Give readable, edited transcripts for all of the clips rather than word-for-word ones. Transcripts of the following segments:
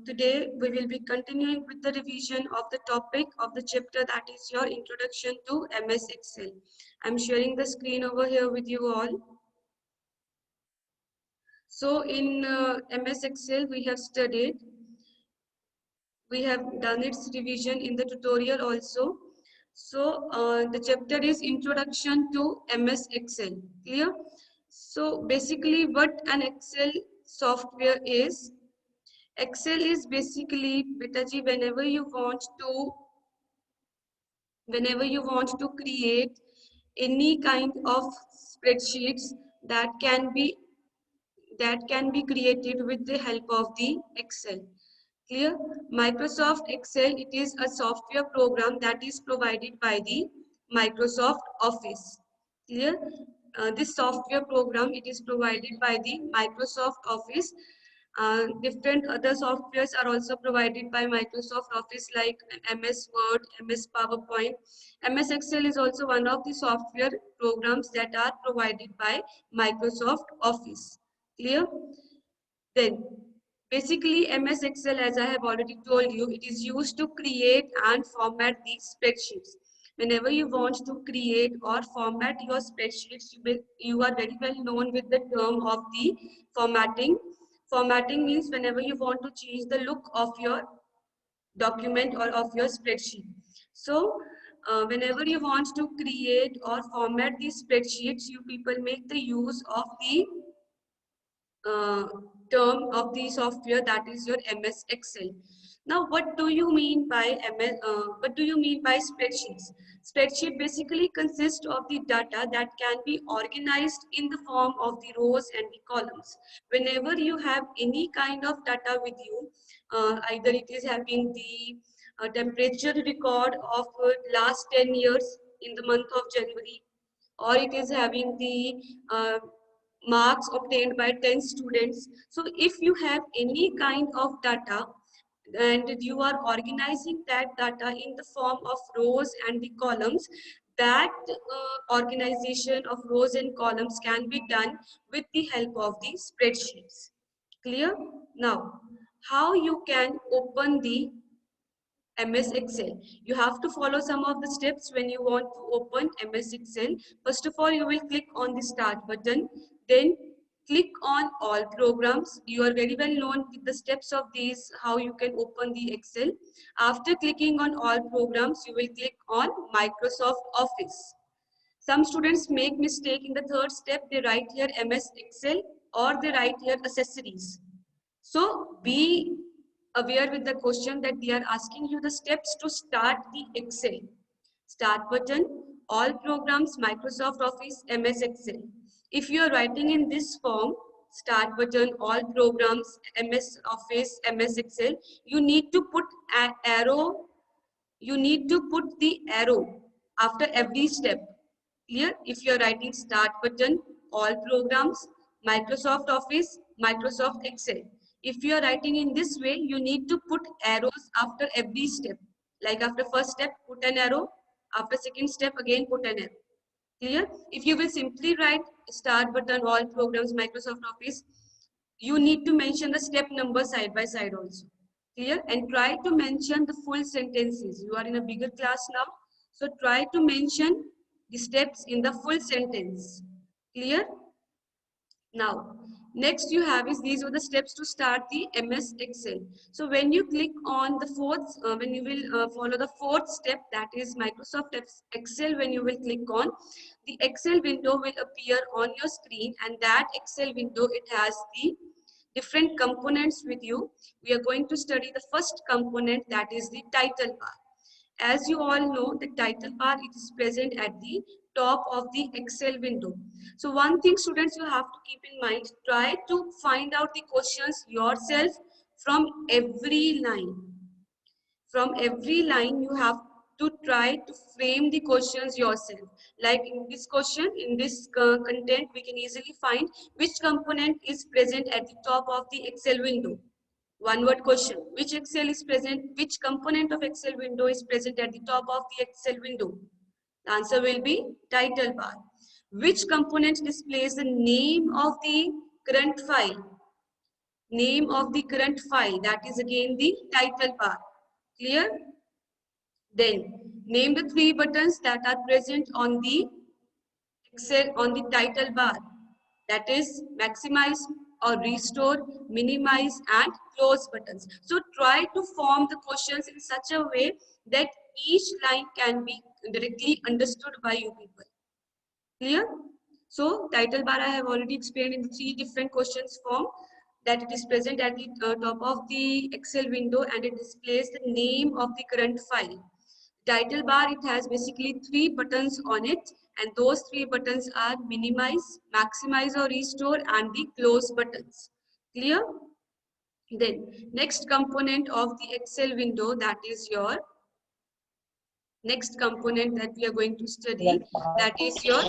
Today we will be continuing with the revision of the topic of the chapter, that is your introduction to MS Excel. I'm sharing the screen over here with you all. So in MS Excel we have studied, we have done its revision in the tutorial also. So the chapter is introduction to MS Excel. Clear? So basically what an Excel software is. Excel is basically, beta ji, whenever you want to create any kind of spreadsheets that can be created with the help of the Excel. Clear? Microsoft Excel, it is a software program that is provided by the Microsoft Office. Clear? This software program, it is provided by the Microsoft Office. Different other softwares are also provided by Microsoft Office like MS Word, MS PowerPoint. MS Excel is also one of the software programs that are provided by Microsoft Office. Clear? Then, basically MS Excel, as I have already told you, it is used to create and format these spreadsheets. Whenever you want to create or format your spreadsheets, you are very well known with the term of the formatting. Formatting means whenever you want to change the look of your document or of your spreadsheet. So, whenever you want to create or format these spreadsheets, you people make the use of the uh, term of the software, that is your MS Excel. Now, what do you mean by what do you mean by spreadsheets? Spreadsheet basically consists of the data that can be organized in the form of the rows and the columns. Whenever you have any kind of data with you, either it is having the temperature record of last 10 years in the month of January, or it is having the marks obtained by 10 students. So if you have any kind of data and you are organizing that data in the form of rows and the columns, that organization of rows and columns can be done with the help of the spreadsheets. Clear? Now, how you can open the MS Excel. You have to follow some of the steps when you want to open MS Excel. First of all, you will click on the start button, then click on all programs. You are very well known with the steps of these, how you can open the Excel. After clicking on all programs, you will click on Microsoft Office. Some students make mistake in the third step. They write here MS Excel or they write here accessories. So be aware with the question that they are asking you the steps to start the Excel. Start button, all programs, Microsoft Office, MS Excel. If you are writing in this form, start button, all programs, MS Office, MS Excel, you need to put an arrow, you need to put the arrow after every step. Clear? If you are writing start button, all programs, Microsoft Office, Microsoft Excel. If you are writing in this way, you need to put arrows after every step. Like after first step, put an arrow. After second step, again put an arrow. Clear? If you will simply write start button, all programs, Microsoft Office, you need to mention the step number side by side also. Clear? And try to mention the full sentences. You are in a bigger class now, so try to mention the steps in the full sentence. Clear? Now, next you have is these are the steps to start the MS Excel. So when you click on the fourth, when you will follow the fourth step, that is Microsoft Excel, when you will click on, the Excel window will appear on your screen, and that Excel window, it has the different components with you. We are going to study the first component, that is the title bar. As you all know, the title bar, it is present at the top of the Excel window. So one thing students you have to keep in mind, try to find out the questions yourself from every line. From every line you have to try to frame the questions yourself. Like in this question, in this content, we can easily find which component is present at the top of the Excel window. One word question. Which Excel is present? Which component of Excel window is present at the top of the Excel window? The answer will be title bar. Which component displays the name of the current file? name of the current file, that is again the title bar. Clear? Then name the three buttons that are present on the Excel on the title bar, that is maximize or restore, minimize and close buttons. So try to form the questions in such a way that each line can be directly understood by you people. Clear? So title bar I have already explained in three different questions form, that it is present at the top of the Excel window and it displays the name of the current file. Title bar, it has basically three buttons on it, and those three buttons are minimize, maximize or restore and the close buttons. Clear? Then next component of the Excel window, that is your next component that we are going to study, that is your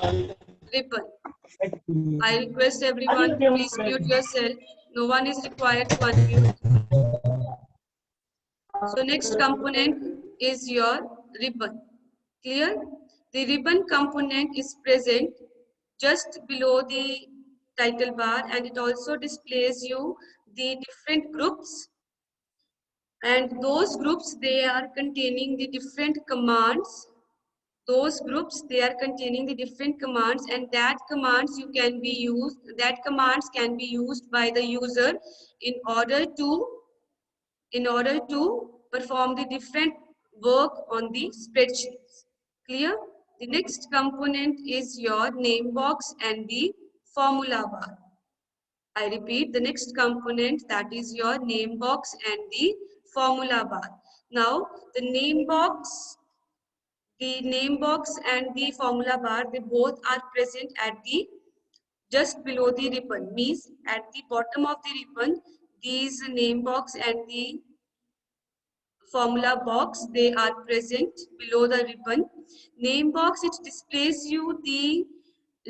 ribbon. I request everyone, please mute yourself. No one is required to unmute. So next component is your ribbon. Clear? The ribbon component is present just below the title bar and it also displays you the different groups, and those groups, they are containing the different commands. Those groups, they are containing the different commands, and that commands you can be used, that commands can be used by the user in order to perform the different work on the spreadsheets. Clear? The next component is your name box and the formula bar. I repeat, the next component, that is your name box and the formula bar. Now, the name box and the formula bar, they both are present at the just below the ribbon. Means at the bottom of the ribbon, these name box and the formula box, they are present below the ribbon. Name box, it displays you the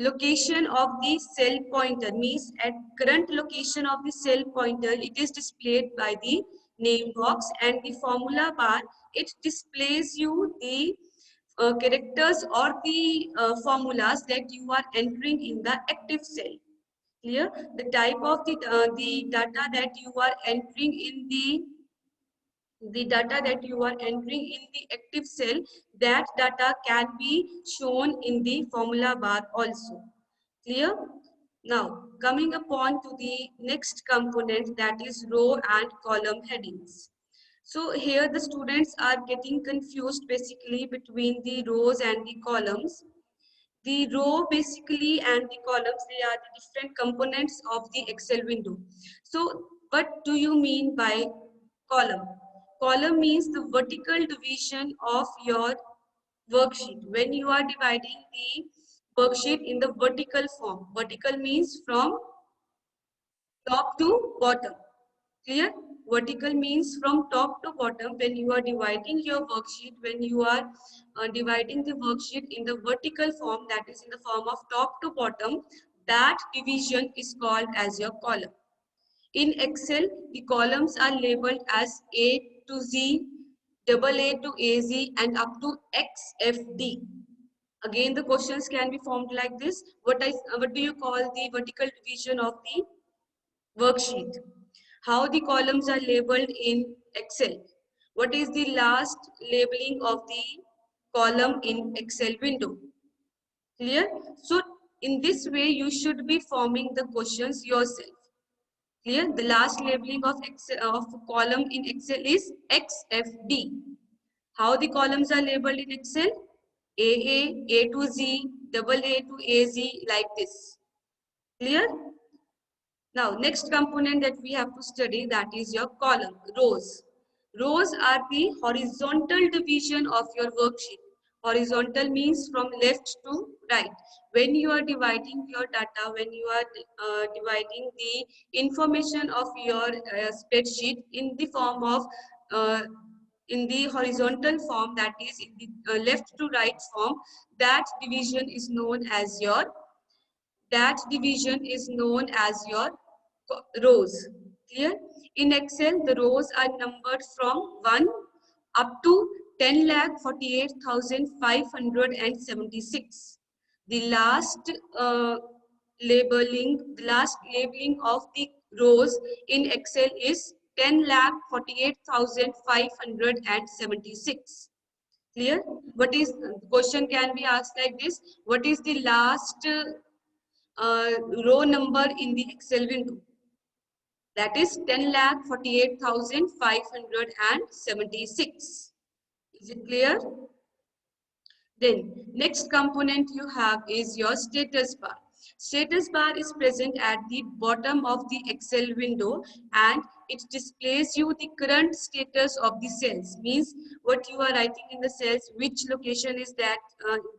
location of the cell pointer, means at current location of the cell pointer, it is displayed by the name box, and the formula bar, it displays you the characters or the formulas that you are entering in the active cell. Clear? The type of the data that you are entering in the data that you are entering in the active cell, that data can be shown in the formula bar also. Clear? Now, coming upon to the next component, that is row and column headings. So here the students are getting confused basically between the rows and the columns. The row basically and the columns, they are the different components of the Excel window. So what do you mean by column? Column means the vertical division of your worksheet. When you are dividing the worksheet in the vertical form, vertical means from top to bottom. Clear? Vertical means from top to bottom. When you are dividing your worksheet, when you are dividing the worksheet in the vertical form, that is in the form of top to bottom, that division is called as your column. In Excel, the columns are labeled as A to Z, double A to AZ, and up to XFD. Again, the questions can be formed like this. What do you call the vertical division of the worksheet? How the columns are labeled in Excel? What is the last labeling of the column in Excel window? Clear? So in this way, you should be forming the questions yourself. Clear? The last labeling of column in Excel is XFD. How the columns are labeled in Excel? AA, A to Z, double A to AZ, like this. Clear? Now, next component that we have to study, that is your column, rows. Rows are the horizontal division of your worksheet. Horizontal means from left to right. When you are dividing your data, when you are dividing the information of your spreadsheet in the form of in the horizontal form, that is in the left to right form, that division is known as your rows. Clear? In Excel, the rows are numbered from 1 up to 10,48,576. The last labeling of the rows in Excel is 10,48,576. Clear? What is question can be asked like this? What is the last row number in the Excel window? That is 10,48,576. Is it clear? Then next component you have is your status bar. Status bar is present at the bottom of the Excel window and it displays you the current status of the cells. Means what you are writing in the cells, which location is that,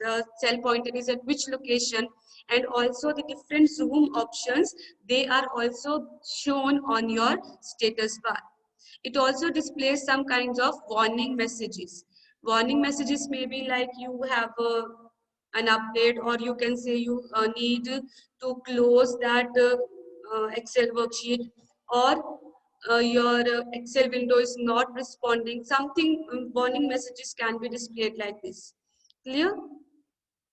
the cell pointer is at which location, and also the different zoom options, they are also shown on your status bar. It also displays some kinds of warning messages. Warning messages may be like you have an update, or you can say you need to close that Excel worksheet, or your Excel window is not responding. Something, warning messages can be displayed like this. Clear?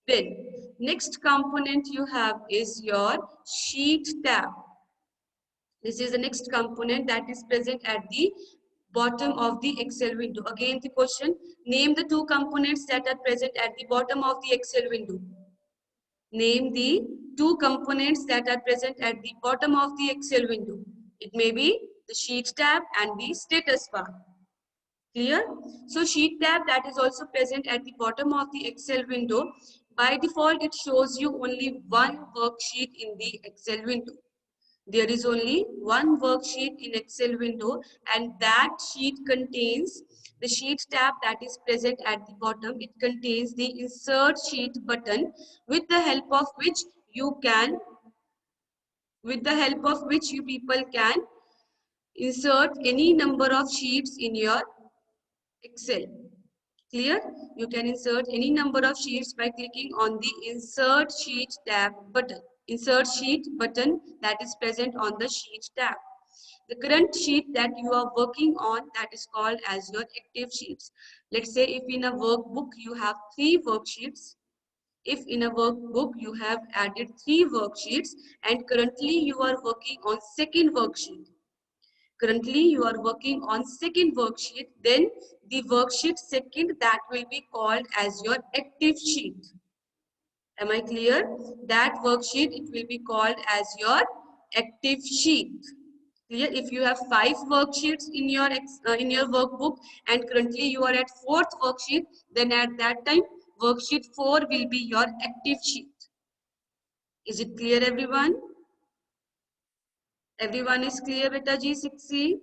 Then next component you have is your sheet tab. This is the next component that is present at the bottom of the Excel window. Again the question, name the two components that are present at the bottom of the Excel window. Name the two components that are present at the bottom of the Excel window. It may be the sheet tab and the status bar. Clear? So sheet tab, that is also present at the bottom of the Excel window. By default, it shows you only one worksheet in the Excel window. There is only one worksheet in Excel window, and that sheet contains the sheet tab that is present at the bottom. It contains the insert sheet button, with the help of which you can, with the help of which you people can insert any number of sheets in your Excel. Clear? You can insert any number of sheets by clicking on the insert sheet tab button. Insert sheet button that is present on the sheet tab. The current sheet that you are working on, that is called as your active sheets. Let's say if in a workbook you have 3 worksheets. If in a workbook you have added 3 worksheets and currently you are working on second worksheet. Currently you are working on second worksheet, then the worksheet second, that will be called as your active sheet. Am I clear? That worksheet, it will be called as your active sheet. Clear? If you have 5 worksheets in your workbook and currently you are at 4th worksheet, then at that time worksheet 4 will be your active sheet. Is it clear, everyone? Everyone is clear, beta ji? 6C?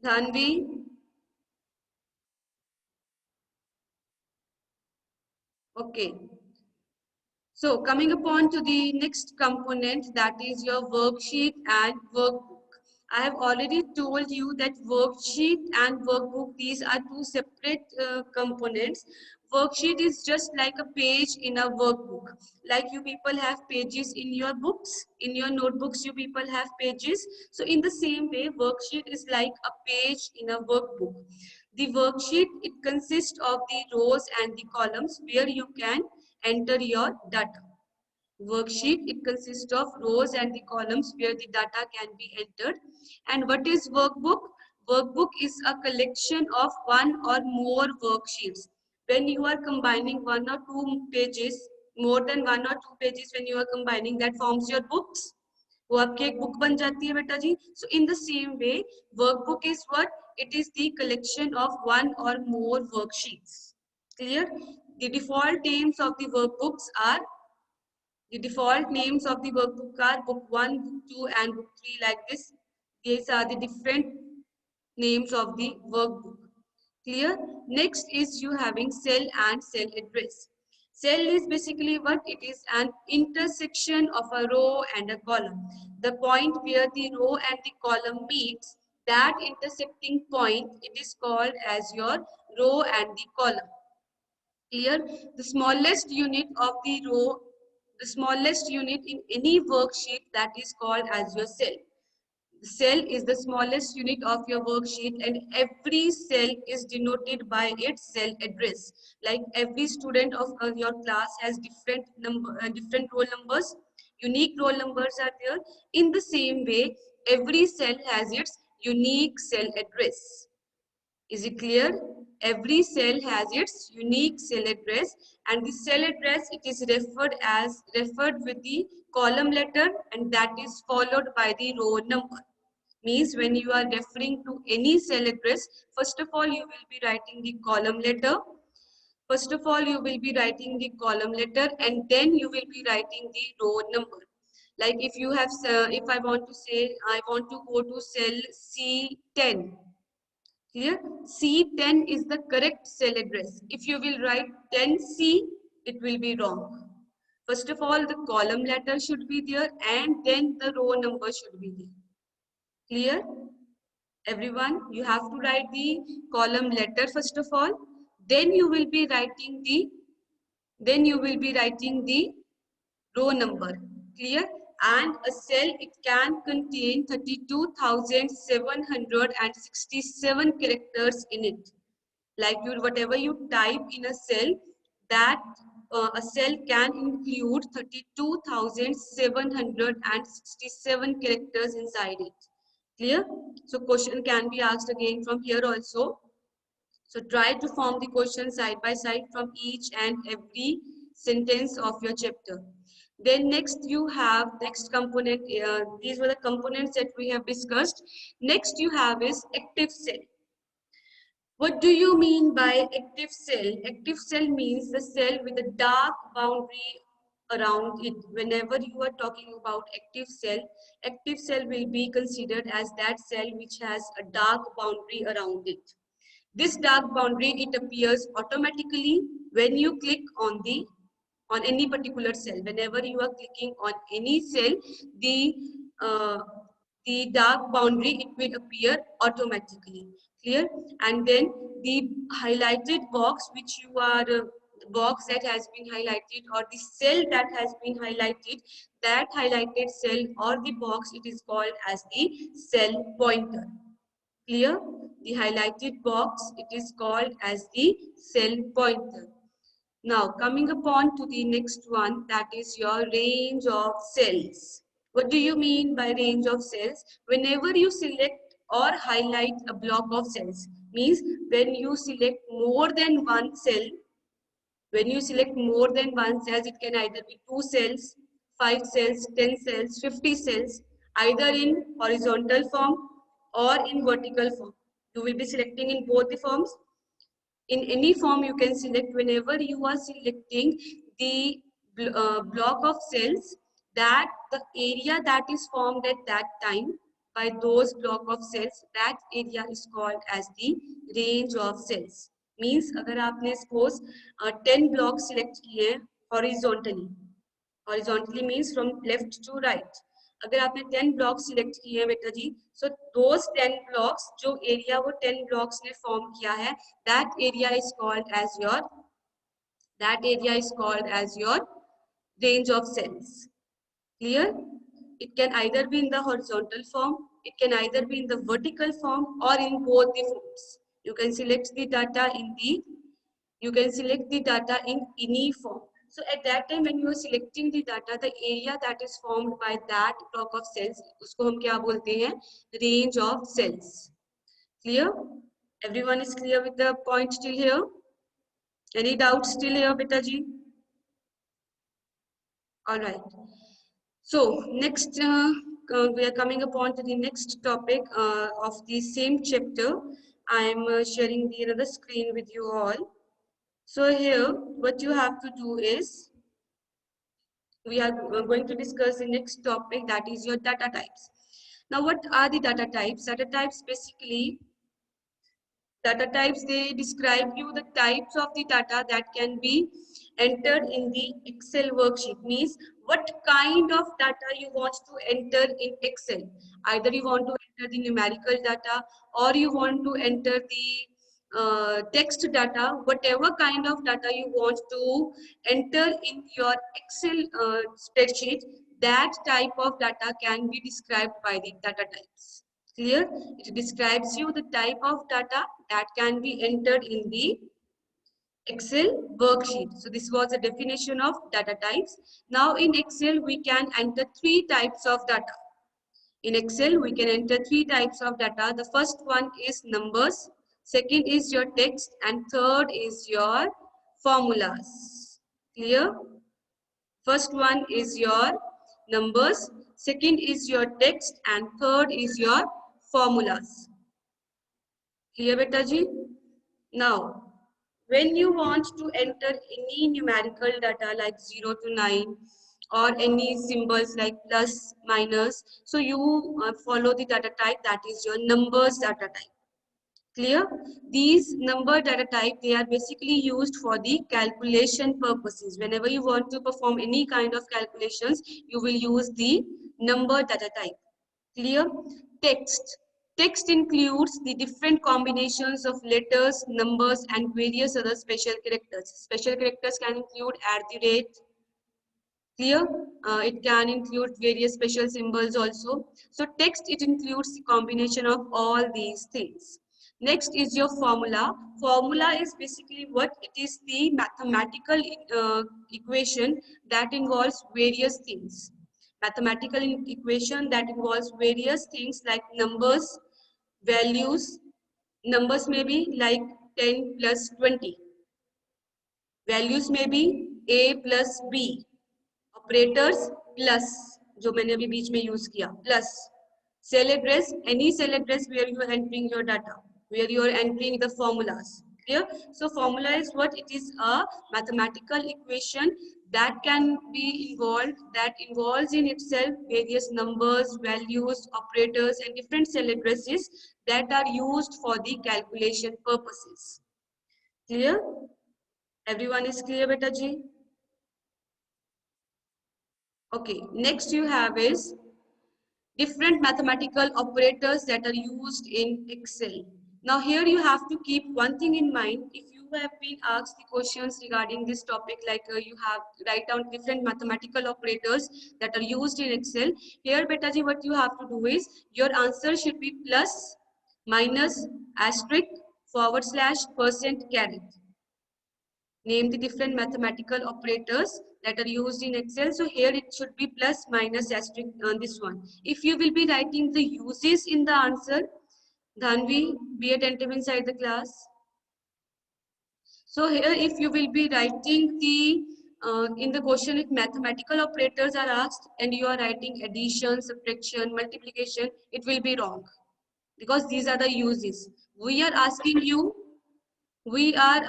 Dhanvi? Okay. So coming upon to the next component, that is your worksheet and workbook. I have already told you that worksheet and workbook, these are two separate components. Worksheet is just like a page in a workbook. Like you people have pages in your books, in your notebooks you people have pages. So in the same way, worksheet is like a page in a workbook. The worksheet, it consists of the rows and the columns where you can enter your data. Worksheet, it consists of rows and the columns where the data can be entered. And what is workbook? Workbook is a collection of one or more worksheets. When you are combining one or two pages, more than one or two pages, when you are combining, that forms your books. वो आपकी एक book बन जाती है बेटा जी. So in the same way, workbook is what? It is the collection of one or more worksheets. Clear? The default names of the workbooks are, the default names of the workbook are book 1, book 2 and book 3, like this. These are the different names of the workbook. Clear? Next is you having cell and cell address. Cell is basically what? It is an intersection of a row and a column. The point where the row and the column meets, that intersecting point, it is called as your row and the column. Clear? The smallest unit of the row, the smallest unit in any worksheet, that is called as your cell. The cell is the smallest unit of your worksheet and every cell is denoted by its cell address. Like every student of your class has different roll numbers. Unique roll numbers are there. In the same way, every cell has its unique cell address. Is it clear? Every cell has its unique cell address, and the cell address, it is referred with the column letter, and that is followed by the row number. Means when you are referring to any cell address, first of all you will be writing the column letter. First of all you will be writing the column letter, and then you will be writing the row number. Like if you have, if I want to say I want to go to cell C10. Clear? C10 is the correct cell address. If you will write 10C, it will be wrong. First of all, the column letter should be there, and then the row number should be there. Clear? Everyone, you have to write the column letter first of all. Then you will be writing the row number. Clear? And a cell, it can contain 32,767 characters in it. Like whatever you type in a cell, that a cell can include 32,767 characters inside it. Clear? So question can be asked again from here also. So try to form the question side by side from each and every sentence of your chapter. Then next you have next component. These were the components that we have discussed. Next you have is active cell. What do you mean by active cell? Active cell means the cell with a dark boundary around it. Whenever you are talking about active cell will be considered as that cell which has a dark boundary around it. This dark boundary, it appears automatically when you click on any particular cell. Whenever you are clicking on any cell, uh, the dark boundary, it will appear automatically. Clear? And then the highlighted box which you are box that has been highlighted, or the cell that has been highlighted, that highlighted cell or the box, it is called as the cell pointer. Clear? The highlighted box, it is called as the cell pointer. Now coming upon to the next one, that is your range of cells. What do you mean by range of cells? Whenever you select or highlight a block of cells, means when you select more than one cell, when you select more than one cells, it can either be 2 cells, 5 cells, 10 cells, 50 cells, either in horizontal form or in vertical form. You will be selecting in both the forms. In any form you can select. Whenever you are selecting the block of cells, that the area that is formed at that time by those block of cells, that area is called as the range of cells. Means अगर आपने suppose 10 blocks select किए हैं horizontally means from left to right. अगर आपने 10 blocks select किए हैं बेटा जी, so those 10 blocks, जो area वो 10 blocks ने form किया है, that area is called as your range of cells. Clear? It can either be in the horizontal form, it can either be in the vertical form, or in both the forms. You can select the data in any form. So at that time when you are selecting the data, the area that is formed by that block of cells, उसको हम क्या बोलते हैं? Range of cells. Clear? Everyone is clear with the point till here? Any doubts still here, beta ji? All right. So next, we are coming upon to the next topic of the same chapter. I am sharing the another screen with you all. So here, what you have to do is, we are going to discuss the next topic, that is your data types. Now, what are the data types? Data types basically, data types, they describe you the types of the data that can be entered in the Excel worksheet. Means what kind of data you want to enter in Excel. Either you want to enter the numerical data, or you want to enter the text data. Whatever kind of data you want to enter in your Excel spreadsheet, that type of data can be described by the data types. Clear? It describes you the type of data that can be entered in the Excel worksheet. So this was a definition of data types. Now in Excel, we can enter three types of data. In Excel, we can enter three types of data. The first one is numbers, second is your text, and third is your formulas. Clear? First one is your numbers, second is your text, and third is your formulas. Clear, beta ji? Now, when you want to enter any numerical data like 0 to 9 or any symbols like plus, minus, so you follow the data type that is your numbers data type. Clear? These number data type, they are basically used for the calculation purposes. Whenever you want to perform any kind of calculations, you will use the number data type. Clear? Text. Text includes the different combinations of letters, numbers, and various other special characters. Special characters can include at the rate. Clear? It can include various special symbols also. So text, it includes the combination of all these things. Next is your formula. Formula is basically what it is, the mathematical equation that involves various things. Mathematical equation that involves various things like numbers, values. Numbers may be like 10 plus 20. Values may be a plus b. Operators plus जो मैंने अभी बीच में use किया plus cell address any cell address where you are entering your data where you are entering the formulas. Clear? So formula is what? It is a mathematical equation that can be involved, that involves in itself various numbers, values, operators, and different cell addresses that are used for the calculation purposes. Clear? Everyone is clear, beta ji? Okay, next you have is different mathematical operators that are used in Excel. Now here you have to keep one thing in mind. If you have been asked the questions regarding this topic, like you have write down different mathematical operators that are used in Excel. Here, beta ji, what you have to do is your answer should be plus, minus, asterisk, forward slash, percent, caret. Name the different mathematical operators that are used in Excel. So here it should be plus, minus, asterisk on this one. If you will be writing the uses in the answer, Dhanvi, be attentive inside the class. So here if you will be writing the, in the question if mathematical operators are asked and you are writing addition, subtraction, multiplication, it will be wrong. Because these are the uses. We are asking you the we are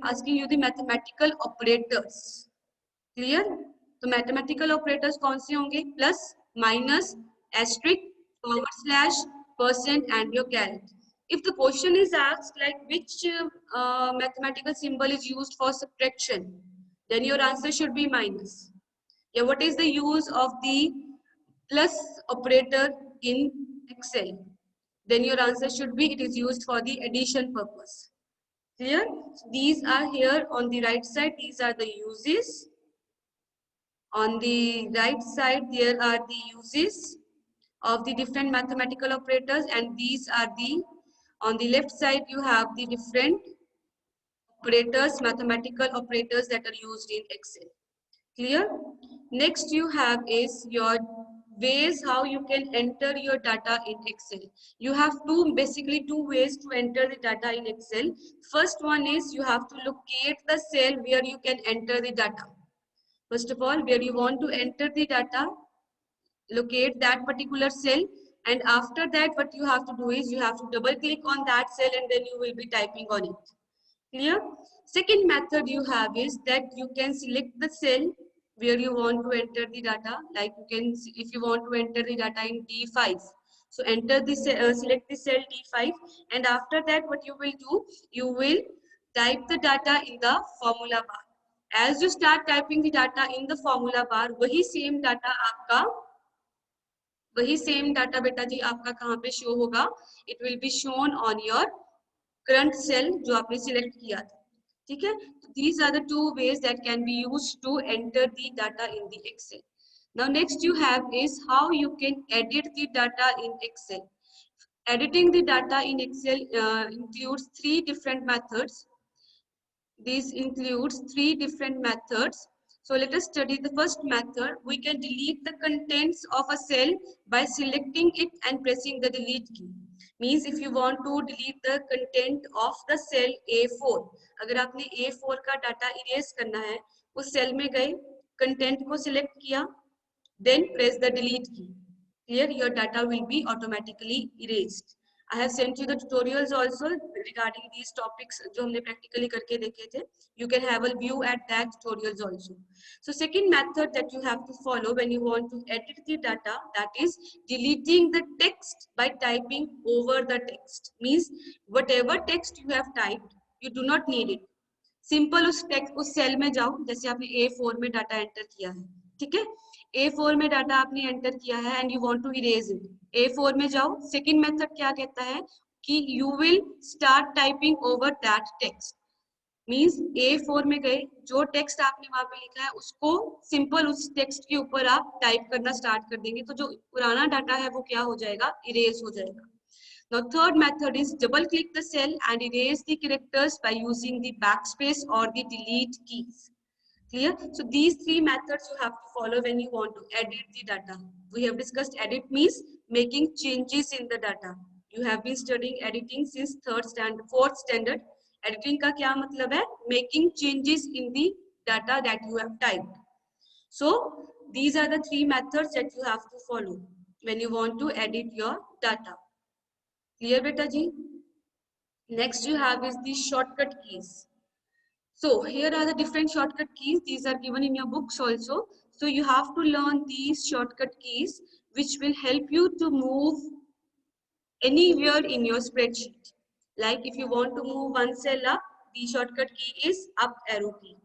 asking you the mathematical operators. Clear? तो mathematical operators कौन से होंगे? Plus, minus, asterisk, forward slash, percent, and your caret. If the question is asked like which mathematical symbol is used for subtraction, then your answer should be minus. Yeah, what is the use of the plus operator in Excel? Then your answer should be it is used for the addition purpose. Clear? These are here on the right side. These are the uses. On the right side, there are the uses of the different mathematical operators, and these are the, on the left side, you have the different operators, mathematical operators that are used in Excel. Clear? Next you have is your ways how you can enter your data in Excel. You have basically two ways to enter the data in Excel. First one is you have to locate the cell where you can enter the data. First of all, where you want to enter the data, locate that particular cell, and after that what you have to do is you have to double click on that cell and then you will be typing on it. Clear? Second method you have is that you can select the cell where you want to enter the data. Like you can, if you want to enter the data in D5, so enter the select the cell D5, and after that what you will do, you will type the data in the formula bar. As you start typing the data in the formula bar, वही same data आपका, वही same data बेटा जी आपका कहाँ पे show होगा? It will be shown on your current cell जो आपने select किया था. ठीक है? These are the two ways that can be used to enter the data in the Excel. Now next you have is how you can edit the data in Excel. Editing the data in Excel includes three different methods. This includes three different methods. So let us study the first method. We can delete the contents of a cell by selecting it and pressing the delete key. Means if you want to delete the content of the cell A4, अगर आपने A4 का data erase करना है, उस cell में गए, content को select किया, then press the delete key. Here your data will be automatically erased. I have sent you the tutorials also regarding these topics जो हमने practically करके देखे थे. You can have a view at that tutorials also. So second method that you have to follow when you want to edit the data, that is deleting the text by typing over the text. Means whatever text you have typed, you do not need it. Simple उस text उस cell में जाओ, जैसे आपने A4 में data enter किया है, ठीक है, A4 में डाटा आपने एंटर किया है and you want to erase it, A4 में जाओ. सेकंड मेथड क्या कहता है कि you will start typing over that text. Means A4 में गए, जो टेक्स्ट आपने वहां पे लिखा है उसको सिंपल उस टेक्स्ट के ऊपर आप टाइप करना स्टार्ट कर देंगे, तो जो पुराना डाटा है वो क्या हो जाएगा, इरेज हो जाएगा. Now third method is double click the cell and erase the characters by using the backspace or the delete keys. Clear? So these three methods you have to follow when you want to edit the data. We have discussed edit means making changes in the data. You have been studying editing since fourth standard. Editing का क्या मतलब है? Making changes in the data that you have typed. So these are the three methods that you have to follow when you want to edit your data. Clear, beta ji? Next you have is the shortcut keys. So here are the different shortcut keys. These are given in your books also. So you have to learn these shortcut keys which will help you to move anywhere in your spreadsheet. Like if you want to move one cell up, the shortcut key is up arrow key.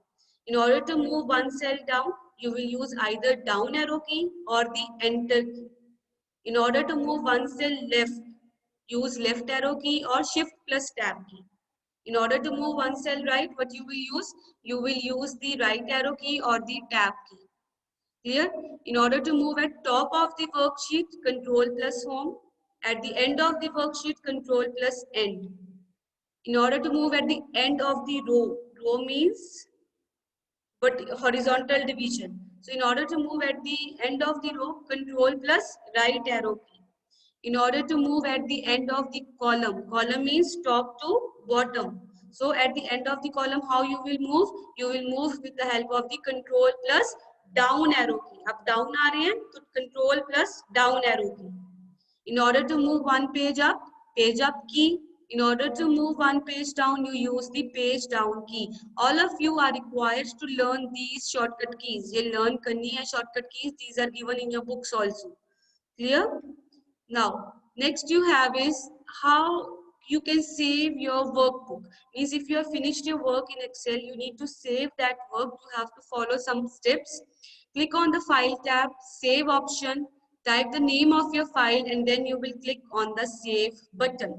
In order to move one cell down, you will use either down arrow key or the enter key. In order to move one cell left, use left arrow key or shift plus tab key. In order to move one cell right, what you will use? You will use the right arrow key or the tab key. Clear? In order to move at top of the worksheet, control plus home. At the end of the worksheet, control plus end. In order to move at the end of the row means but horizontal division. So in order to move at the end of the row, control plus right arrow key. In order to move at the end of the column means top to bottom. So at the end of the column, how you will move? You will move with the help of the control plus down arrow key. अब down आ रहे हैं तो control plus down arrow key. In order to move one page up key. In order to move one page down, you use the page down key. All of you are required to learn these shortcut keys. ये learn करनी है shortcut keys. These are given in your books also. Clear? Now, next you have is how you can save your workbook. Means if you have finished your work in Excel, you need to save that work. You have to follow some steps. Click on the File tab, Save option, type the name of your file, and then you will click on the Save button.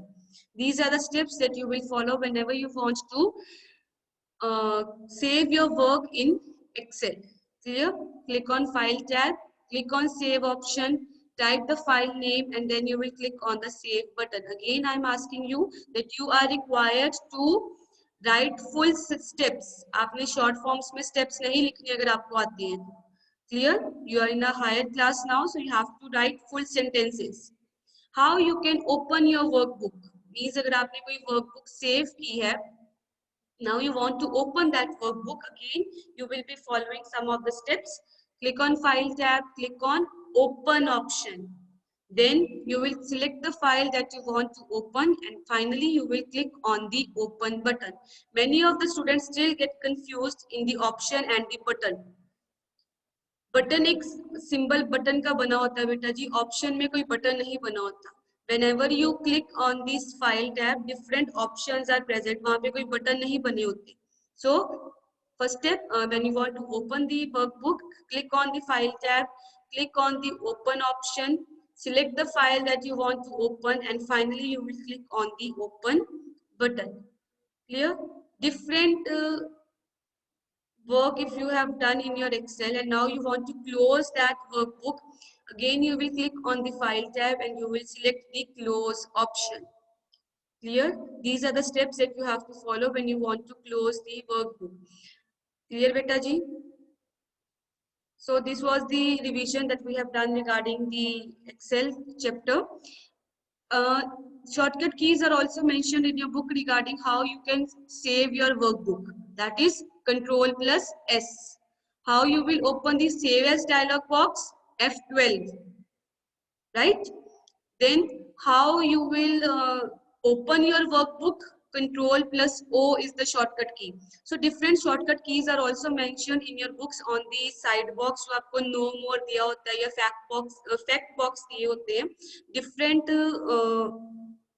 These are the steps that you will follow whenever you want to save your work in Excel. Clear? Click on File tab, click on Save option, type the file name, and then you will click on the Save button. Again, I'm asking you that you are required to write full steps. आपने short forms में steps नहीं लिखनी अगर आपको आती हैं. Clear? You are in a higher class now, so you have to write full sentences. How you can open your workbook? Means अगर आपने कोई workbook save की है, now you want to open that workbook again, you will be following some of the steps. Click on File tab, click on Open option. Then you will select the file that you want to open, and finally you will click on the Open button. Many of the students still get confused in the option and the button. Button एक symbol button का बना होता है बेटा जी, option में कोई button नहीं बना होता. Whenever you click on this file tab, different options are present. वहाँ पे कोई बटन नहीं बने होते. So first step, when you want to open the workbook, click on the file tab, click on the open option, select the file that you want to open, and finally you will click on the open button. Clear? Different work if you have done in your Excel and now you want to close that workbook, Again, you will click on the file tab and you will select the close option. Clear? These are the steps that you have to follow when you want to close the workbook. Clear, beta ji? So this was the revision that we have done regarding the Excel chapter. Uh, Shortcut keys are also mentioned in your book regarding how you can save your workbook. That is Control plus S. How you will open the Save As dialog box? F12. Right? Then how you will open your workbook? Control plus O is the shortcut key. So different shortcut keys are also mentioned in your books on the side box. So आपको no more दिया होता है या fact box दिए होते हैं. Different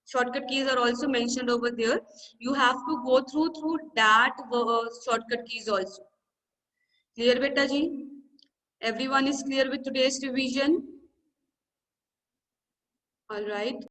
shortcut keys are also mentioned over there. You have to go through that shortcut keys also. Clear, beta ji? Everyone is clear with today's revision? All right.